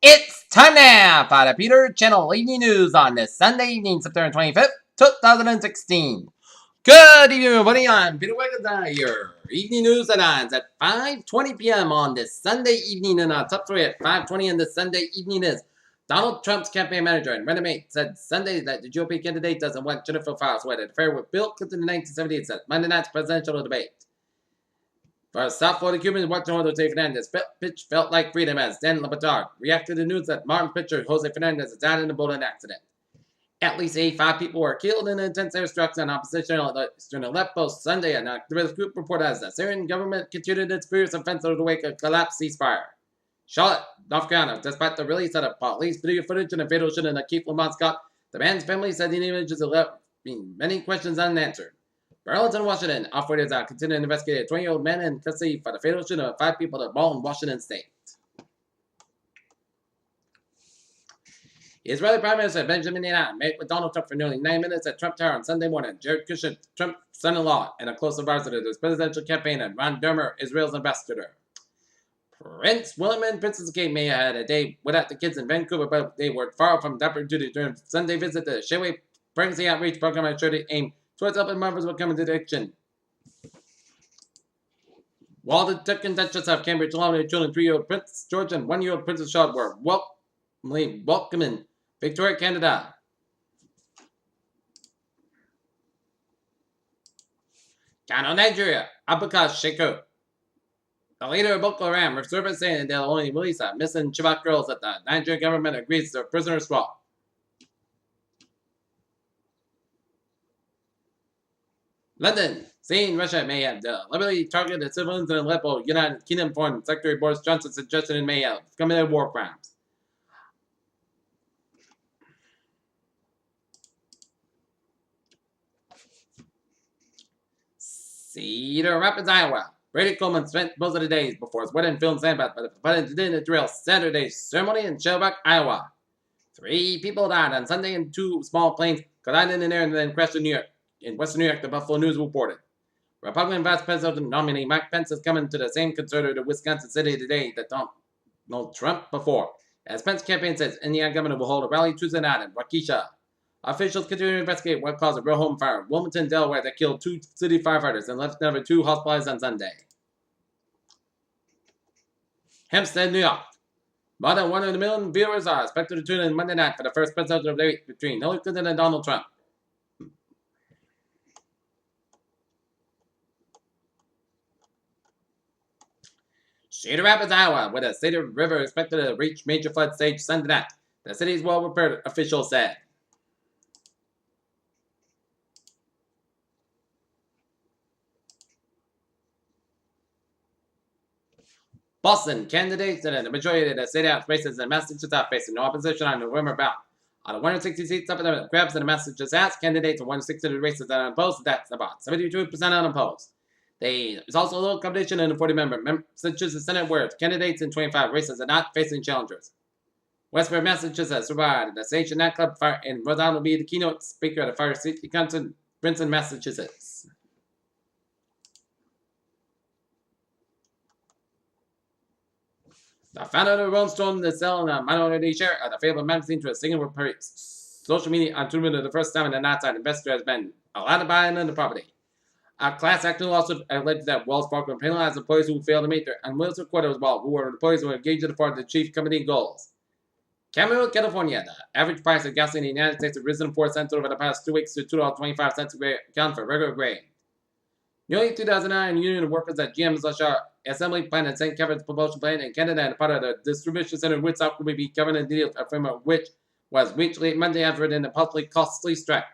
It's time now for the Peter Channel Evening News on this Sunday evening, September 25th, 2016. Good evening, everybody. I'm Peter Wiggins, your evening news headlines at 5:20 p.m. on this Sunday evening. And our top story at 5:20 on this Sunday evening is Donald Trump's campaign manager and running mate said Sunday that the GOP candidate doesn't want Jennifer Fowles to an affair with Bill Clinton in 1978 at Monday night's presidential debate. For South Florida Cubans watching Jose Fernandez, pitch felt like freedom as Dan Lebatard reacted to news that Martin pitcher Jose Fernandez died in a boating accident. At least 85 people were killed in an intense airstrikes on opposition in Aleppo Sunday, and an activist group reported as the Syrian government continued its fierce offensive to wake a collapsed ceasefire. Charlotte, North Carolina, despite the release of the police video footage and a fatal shooting at Keith Lamont Scott, the man's family said the images left many questions unanswered. Burlington, Washington, authorities are continuing to investigate a 20-year-old man in custody for the fatal shooting of 5 people at a mall in Washington State. Israeli Prime Minister Benjamin Netanyahu met with Donald Trump for nearly 9 minutes at Trump Tower on Sunday morning. Jared Kushner, Trump's son-in-law, and a close advisor to his presidential campaign, and Ron Dermer, Israel's ambassador. Prince William and Princess Kate may have had a day without the kids in Vancouver, but they were far from dapper duty during Sunday visit to the Sheway Pregnancy Outreach Program at charity aimed towards helping mothers become addiction. While the Duke and Duchess of Cambridge, along with their children, 3-year-old Prince George and 1-year-old Princess Charlotte were welcoming Victoria, Canada. Kano, Nigeria, Abubakar Sheko, the leader of Boko Haram, resurfaced saying they'll only release missing Chibok girls that the Nigerian government agrees to a prisoner swap. London, saying Russia may have deliberately targeted civilians in Aleppo, United Kingdom Foreign Secretary Boris Johnson suggested in May have committed war crimes. Cedar Rapids, Iowa. Brady Coleman spent most of the days before his wedding filmed sandbath, but the didn't drill Saturday's ceremony in Shellback, Iowa. 3 people died on Sunday in 2 small planes collided in air and then crashed in New York. In Western New York, the Buffalo News reported. Republican Vice President nominee Mike Pence is coming to the same conservative Wisconsin city today that Donald Trump before. As Pence's campaign says, Indiana governor will hold a rally Tuesday night in Waukesha. Officials continue to investigate what caused a real home fire in Wilmington, Delaware that killed 2 city firefighters and left another 2 hospitalized on Sunday. Hempstead, New York. More than 100 million viewers are expected to tune in Monday night for the first presidential debate between Hillary Clinton and Donald Trump. Cedar Rapids, Iowa, with a Cedar River expected to reach major flood stage Sunday night. The city is well prepared, officials said. Boston, candidates in the majority of the state house races in Massachusetts are facing no opposition on November ballot. On the 160 seats up in the grabs in the Massachusetts House, candidates in 160 races are unopposed. That's about 72% unopposed. There's also a little competition in the 40-member Massachusetts Senate where candidates in 25 races are not facing challengers. Westford, Massachusetts survived the Station nightclub fire, and Rhode Island will be the keynote speaker at the Fire City Conference in Massachusetts. The founder of the Rolling Stone is selling a minority share of the fabled magazine to a Singapore social media on Twitter the first time an outside investor has been allowed to buy into the property. A class action lawsuit alleged that Wells Fargo penalized employees who failed to meet their unwills quotas while who were employees who were engaged in part of the chief company goals. Camarillo, California, the average price of gasoline in the United States has risen 4 cents over the past 2 weeks to $2.25 a gallon for regular grade. Nearly 2009, Union workers at GM's assembly plant in St. Kevin's propulsion plant in Canada and part of the distribution center in Woodstock will be covered in detail, a framework which was reached late Monday after an possibly costly strike.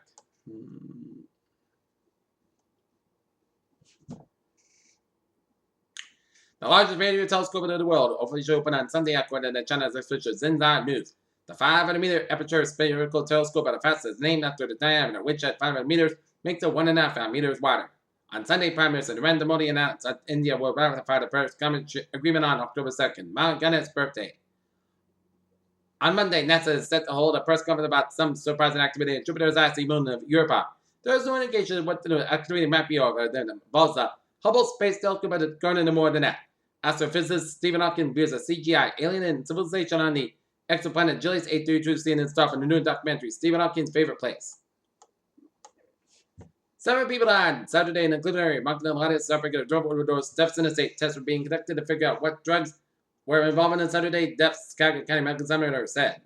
The largest radio telescope in the world officially opened on Sunday according to China's official Xinhua News. The 500-meter aperture spherical telescope at the fastest named after the diameter, which at 500 meters makes it 1.5 meters wider. On Sunday, Prime Minister Narendra Modi announced that India will ratify the Paris Agreement on October 2nd, Mount Ganesh's birthday. On Monday, NASA is set to hold a press conference about some surprising activity in Jupiter's icy moon of Europa. There is no indication of what the activity might be other than involves the Hubble Space Telescope, but it's going into more than that. astrophysicist Stephen Hawking views a CGI alien and civilization on the exoplanet Julius 832 seen and stuff in the new documentary Stephen Hawking's Favorite Place. 7 people died on Saturday in the Cleveland area. Montgomery hottest outbreak of a drug overdose. Deaths in the state. Tests were being conducted to figure out what drugs were involved in Saturday. Deaths, Calgary County Medical Examiner said.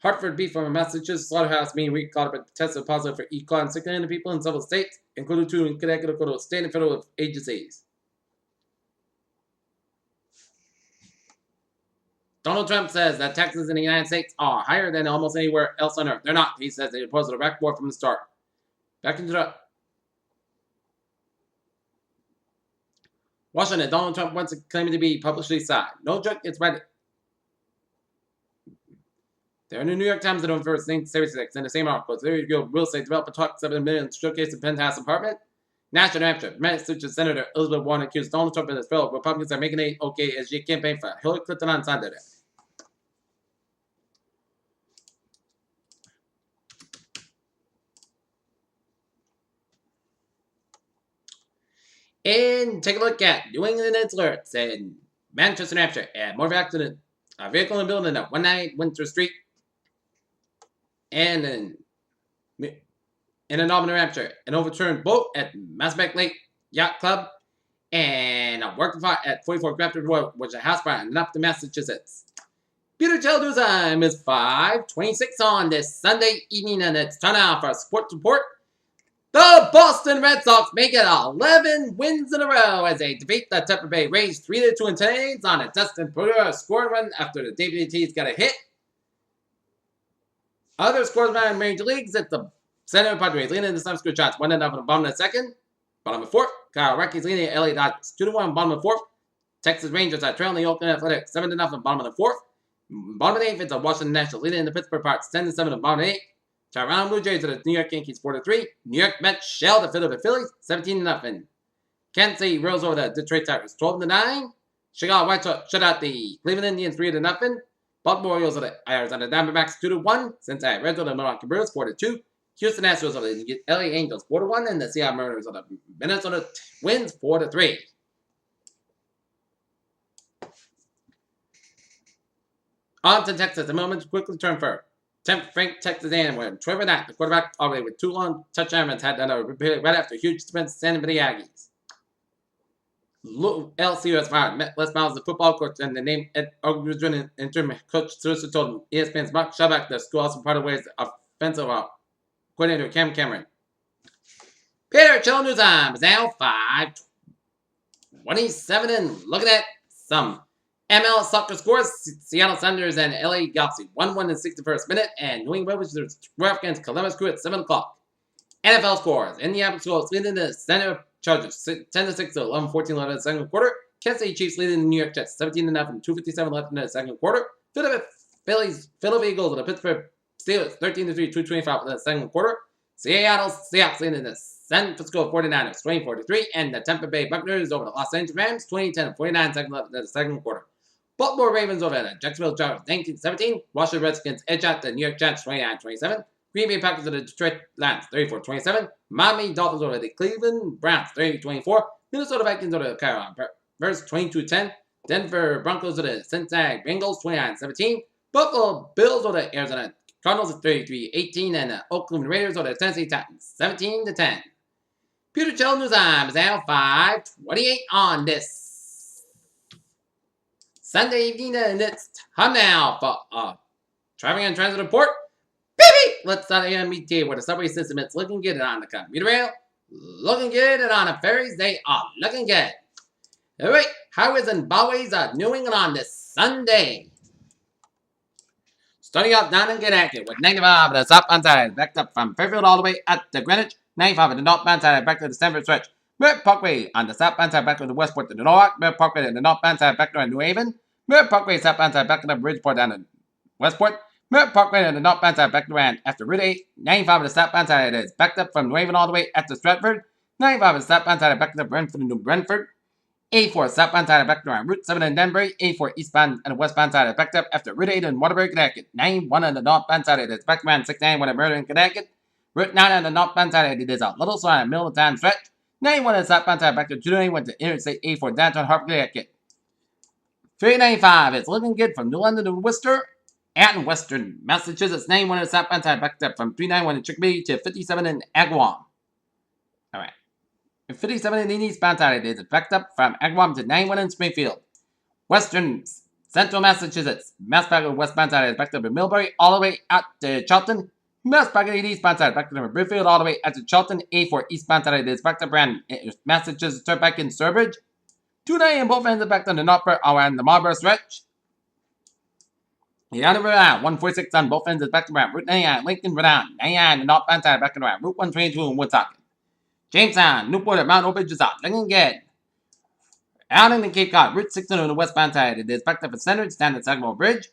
Hartford beef from a Massachusetts slaughterhouse being recalled but tested positive for E. coli and 69 people in several states, including 2 in Connecticut, state and federal agencies. Donald Trump says that taxes in the United States are higher than almost anywhere else on earth. They're not. He says they opposed the Iraq war from the start. Back into the Washington. Donald Trump wants to claim to be publicly signed. No joke. It's right. They're in the New York Times and over 1976 in the same article. There you go. Real estate developer talks $7 million showcase the penthouse apartment. National Hampshire. Massachusetts Senator Elizabeth Warren accused Donald Trump and his fellow Republicans of making it okay as she campaign for Hillary Clinton on Sunday. And take a look at New England alerts in Manchester, New Hampshire. And more accident. A vehicle in building at 198 Winter Street. And in Auburn, New Hampshire, an overturned boat at Massapequa Lake Yacht Club, and a working fire at 44 Grafton Road, which is a house fire in Upton, Massachusetts. Peter Chell News Time is 5:26 on this Sunday evening, and it's time now for a sports report. The Boston Red Sox make it 11 wins in a row as they defeat the Tampa Bay Rays 3-2 in 10 innings on a Dustin Pedroia scoring run after the WT's got a hit. Other scores around Major Leagues at the San Diego Padres leading the score shots 1-0 in the bottom of the second. Bottom of the fourth, Kyle Rockies leading the LA Dodgers 2-1 bottom of the fourth. Texas Rangers are trailing the Oakland Athletics 7-0 bottom of the fourth. Bottom of the eighth, it's the Washington Nationals leading the Pittsburgh Pirates 10-7 bottom of the eighth. Toronto Blue Jays are the New York Yankees 4-3. New York Mets shelled the Philadelphia Phillies 17-0. Kansas City rolls over the Detroit Tigers 12-9. Chicago White Sox shut out the Cleveland Indians 3-0. Baltimore Orioles are the Arizona Diamondbacks 2-1. Cincinnati Reds are the Milwaukee Brewers 4-2. Houston Astros are the LA Angels 4-1, and the Seattle Mariners are the Minnesota Twins 4-3. On to Texas. The moment quickly turn for 10th ranked Texas A&M, where Trevor Knight, the quarterback, already with 2 long touchdown runs, had done a repeat right after a huge defense standing for the Aggies. LSU has fired Les Miles, the football coach, and the name Ed Ogden interim coach Susa told him ESPN's Mark Shabak, the school also part of ways offensive coordinator Cam Cameron. Peter Chell News Time is now 5:27, and looking at some MLS soccer scores. Seattle Sounders and LA Galaxy 1-1 in the 61st minute, and New England Red Wings against Columbus Crew at 7 o'clock. NFL scores. Indianapolis Colts leading the Center Chargers 10-6 to 11-14 left in the second quarter. Kansas City Chiefs leading the New York Jets 17-0 2:57 left in the second quarter. Philadelphia Eagles and the Pittsburgh Steelers 13-3 2:25 in the second quarter. Seattle Seahawks leading the San Francisco 49ers 24-3, and the Tampa Bay Buccaneers over the Los Angeles Rams 20-10 49 seconds left in the second quarter. Baltimore Ravens over the Jacksonville Jaguars 19-17. Washington Redskins edge out the New York Giants 29-27. Green Bay Packers over the Detroit Lions 34-27. Miami Dolphins over the Cleveland Browns 30-24. Minnesota Vikings over the Carolina Bears 22-10. Denver Broncos over the Cincinnati Bengals 29-17. Buffalo Bills over the Arizona Cardinals at 33-18. And the Oakland Raiders over the Tennessee Titans 17-10. Peter Chell News Time is now 5:28 on this Sunday evening, and it's time now for Traffic and Transit Report. Baby! Let's start the MBTA where the subway system is looking good, and on the commuter rail, looking good, and on the ferries, they are looking good. Alright, highways and byways are New England on this Sunday. Starting out down in Connecticut with 95 at the southbound side, backed up from Fairfield all the way up to Greenwich. 95 at the northbound side, back to the Stamford stretch. Merritt Parkway on the southbound side, back to the Westport to the Norwalk. Merritt Parkway on the northbound side, back to New Haven. Merritt Parkway southbound side, back to the Bridgeport down to Westport. Merritt Parkway on the northbound side, back to Rand. After Route 8, 95 at the southbound side, it is backed up from New Haven all the way up to Stratford. 95 at the southbound side, back to Brentford and New Brentford. 84 southbound side, back to Route 7 in Danbury. 84 eastbound and westbound side, backed up after Route 8 in Waterbury, Connecticut. 91 on the northbound side, it is back around 69 when a murder in Connecticut. Route 9 on the northbound side, it is a little slow in the middle of the town stretch. 91 is southbound side back to 291 to Interstate 84 downtown Harper Connecticut. 395 is looking good from New London to Worcester and Western Massachusetts. 91 is southbound side back up from 391 in Chicopee to 57 in Agawam. Alright. 57 in the eastbound side is backed up from Agawam to 91 in Springfield. Western Central Massachusetts. Mass back of westbound side is backed up in Millbury all the way out to Charlton. Mass back of the eastbound side backed up in Bridgefield all the way out to Charlton. 84 eastbound side is backed up around Massachusetts Turnpike in Sturbridge. 290 in both ends are backed on the Northborough around the Marlborough stretch. Yeah, Rhode Island, 146 on both ends is backed around Route 99, Lincoln, Rhode Island. 99 the northbound side backed around Route 122 in Woonsocket. Jamestown, Newport at Mount Open is out. Looking good. Out in the Cape Cod, Route 600 on the westbound side, it is backed up at Center, stand at Sagamore Bridge.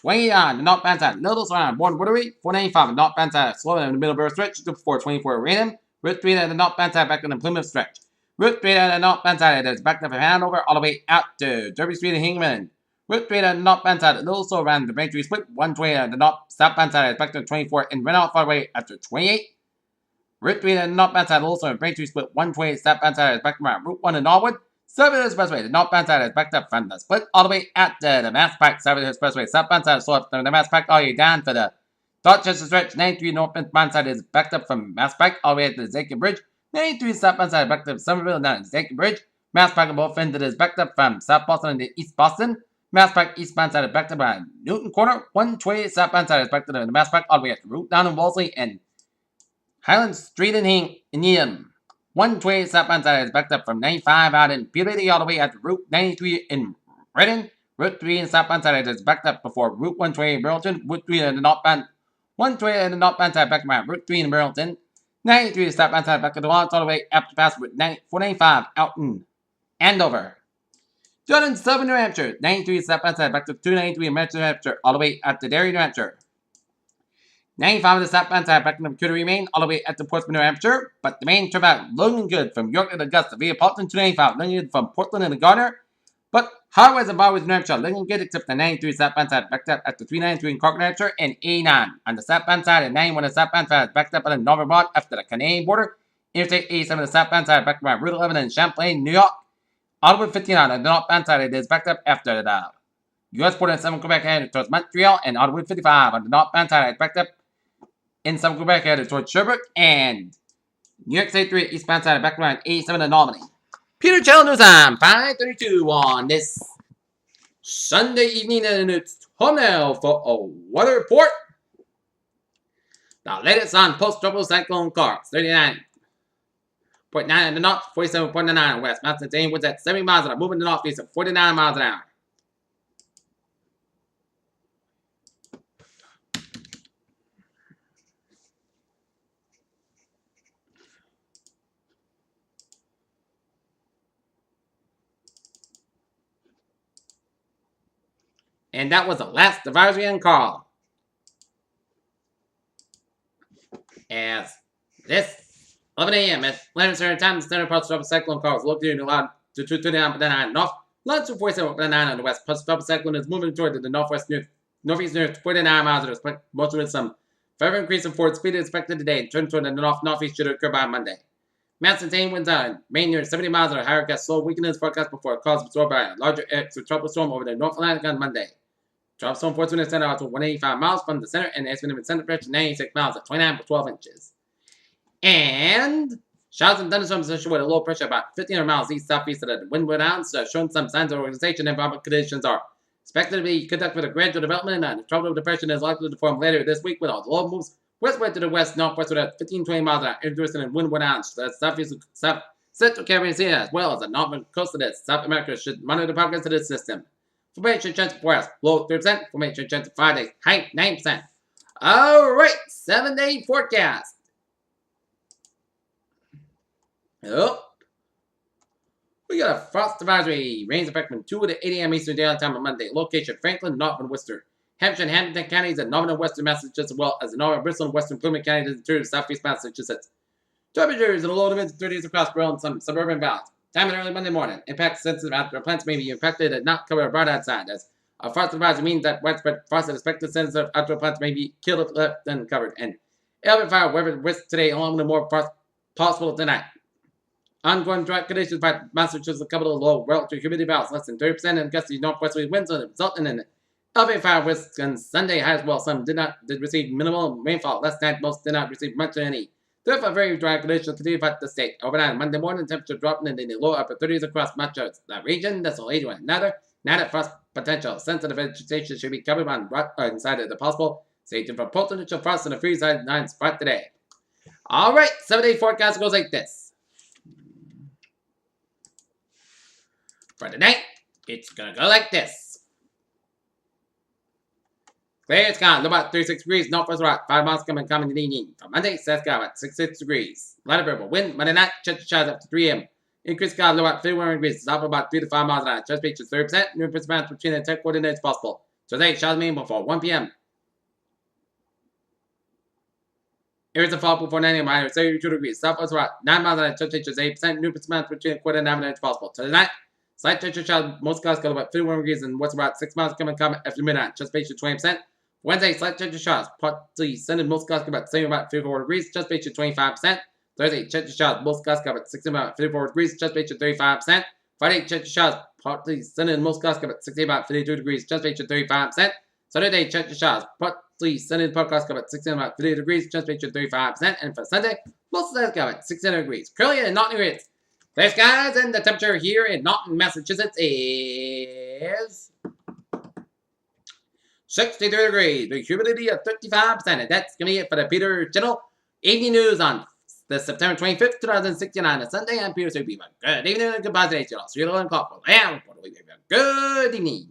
20 on the northbound side, Little Surround, Bourne Woodbury. 495 on the northbound side, slow in the Middleborough stretch, 424 at Raynham. Route 3 on the northbound side, back on the Plymouth stretch. Route 3 on the northbound side, it is backed up at Hanover, all the way out to Derby Street in Hingham. Route 3 on the northbound side, a little slow around the Braintree Split. 120 on the southbound side, is backed up to 24 in Renault, all the way after 28. Route 3 on the northbound side, also in Braintree Split. 120 southbound side, is backed around Route 1 in Norwood. Southern Expressway, the northbound side is backed up from the Split all the way at the Mass Pike. Southern Expressway, southbound side is slow up from the Mass Pike all the way down to the Dorchester stretch. 93 northbound side is backed up from Mass Pike all the way at the Zakin Bridge. 93 southbound side backed up Somerville down to Zakin Bridge. Mass Pike on both ends is backed up from South Boston to East Boston. Mass Pike eastbound side is backed up around Newton Corner. 120 southbound side is backed up to the Mass Pike all the way at the route down in Wolseley and Highland Street in Needham. 120 southbound side is backed up from 95 out in Peabody all the way at Route 93 in Reading. Route 3 in southbound side is backed up before Route 120 in Burlington. Route 3 in the northbound 120 in the northbound side backed around Route 3 in Burlington. 93 southbound side back to the Lawrence all the way up to past Route 495 out in Andover. 207 New Hampshire. 93 southbound side back to 293 in Manchester, New Hampshire all the way at the Derry, New Hampshire. 95 on the southbound side back to Kittery, Maine, all the way at the Portsmouth, New Hampshire. But the main turnabout looking good from York and Augusta via Portland 295, looking good from Portland and the Gardner. But Highways and Byways, New Hampshire, looking good except the 93 southbound side backed up at the 393 in Cork, New Hampshire, and 89 on the southbound side, and 91 on the southbound side backed up on the Northern Broad after the Canadian border. Interstate 87 on the southbound side backed by Route 11 in Champlain, New York. All the way 59 on the northbound side, it is backed up after the U.S. border in 7 Quebec headed towards Montreal, and all the way 55 on the northbound side, it's backed up in some Quebec headed towards Sherbrooke, and New York State 3 eastbound side back around 87 in Albany. Peter Channel News on 5:32 on this Sunday evening, and it's home now for a weather report. The latest on post-tropical cyclone Clarks, 39.9 in the north, 47.9 in the west. Mountain Dane was at 70 miles an hour, moving to the northeast at 49 miles an hour. And that was the last advisory on Carl. As this 11 a.m. at Atlantic Standard Time, the center post-tropical cyclone Carl is located in allowed to 29.9 north, low to 47.9 on the west. Post-tropical cyclone is moving toward the northwest northeast near 49 miles an hour. Most with some further increase in forward speed expected today and turn toward the northeast should occur by Monday. Mass and winds on Maine near 70 miles an hour. Higher gust slow weakness forecast before it causes absorbed by a larger tropical storm over the North Atlantic on Monday. Tropical storm force wind center out to 185 miles from the center, and the estimated center pressure 96 miles at 29.12 inches. And showers and thunderstorms associated with a low pressure about 1,500 miles east-southeast of the windward islands, showing some signs of organization. Environmental conditions are expected to be conducted with a gradual development, and the tropical depression is likely to form later this week with all the low moves westward to the west-northwest at 15-20 miles an hour, interested in windward islands. The southeast Central Caribbean Sea, as well as the northern coast of South America, should monitor the progress of this system. Formation chance for us, low 3%. Formation chance for 5 days, high 9%. Alright, 7-day forecast. Oh. We got a frost advisory. Rains effect from 2 to 8 a.m. Eastern Daylight Time on Monday. Location, Franklin, North and Worcester. Hampshire and Hamilton counties and northern and western Massachusetts, as well as the northern Bristol and western Plymouth counties and interior southeast Massachusetts. Temperatures in the low to mid-30s across rural and some suburban valleys. Time in early Monday morning. Impact sensitive outdoor plants may be impacted and not covered abroad outside. As a frost advisory means that widespread frost is expected. Sensitive outdoor plants may be killed if left uncovered. And elevate fire weather risk today, along with more frost possible tonight. Ongoing dry conditions by Massachusetts capital low relative humidity balance less than 30% and gusty northwesterly winds resulting in elevated fire risk on Sunday high as well. Some did receive minimal rainfall less than most did not receive much of any. Therefore, very dry conditions continue throughout the state. Overnight, Monday morning, temperature dropping in the low upper 30s across much of the region. This will lead to another frost potential. Sensitive vegetation should be covered on inside of the possible. Stay tuned for potential frost and the freeze nine spot today. All right, 7-day forecast goes like this. For tonight, it's gonna go like this. Clear sky, low about 36 degrees, northwest rock, 5 miles coming in the evening. For Monday, set sky at 66 degrees. Light of variable wind, Monday night, chance showers up to 3 a.m. Increased sky, low about 31 degrees, south about 3 to 5 miles an hour. Chance beach is 30%, new percent between the 10 coordinates possible. Today, showers mean before 1 p.m. Areas of fall before 9 a.m. Higher 32 degrees. Southwest rock, 9 miles an hour. Chance is 8%, new percent between the coordinates possible. Tonight, slight temperature showers, most skies go about 31 degrees, and what's about 6 miles coming after midnight. Chance beach is 20%. Wednesday, slight temperature showers, partly sunny, most skies about 34 degrees, just beach at 25%. Thursday, temperature showers, most skies about 54 degrees, just beach at 35%. Friday, temperature showers, partly sunny, most skies about 52 degrees, just beach at 35%. Saturday, temperature showers, partly sunny, most skies about 50 degrees, just beach at 35%. And for Sunday, most skies about 16 degrees. Currently in Norton areas. Clear skies, and the temperature here in Norton, Massachusetts is 63 degrees, the humidity of 55%, and that's going to be it for the Peter Channel Evening News on the September 25th, 2016 on a Sunday. I'm Peter, so be good evening and goodbye today, y'all. See you later and call for good evening.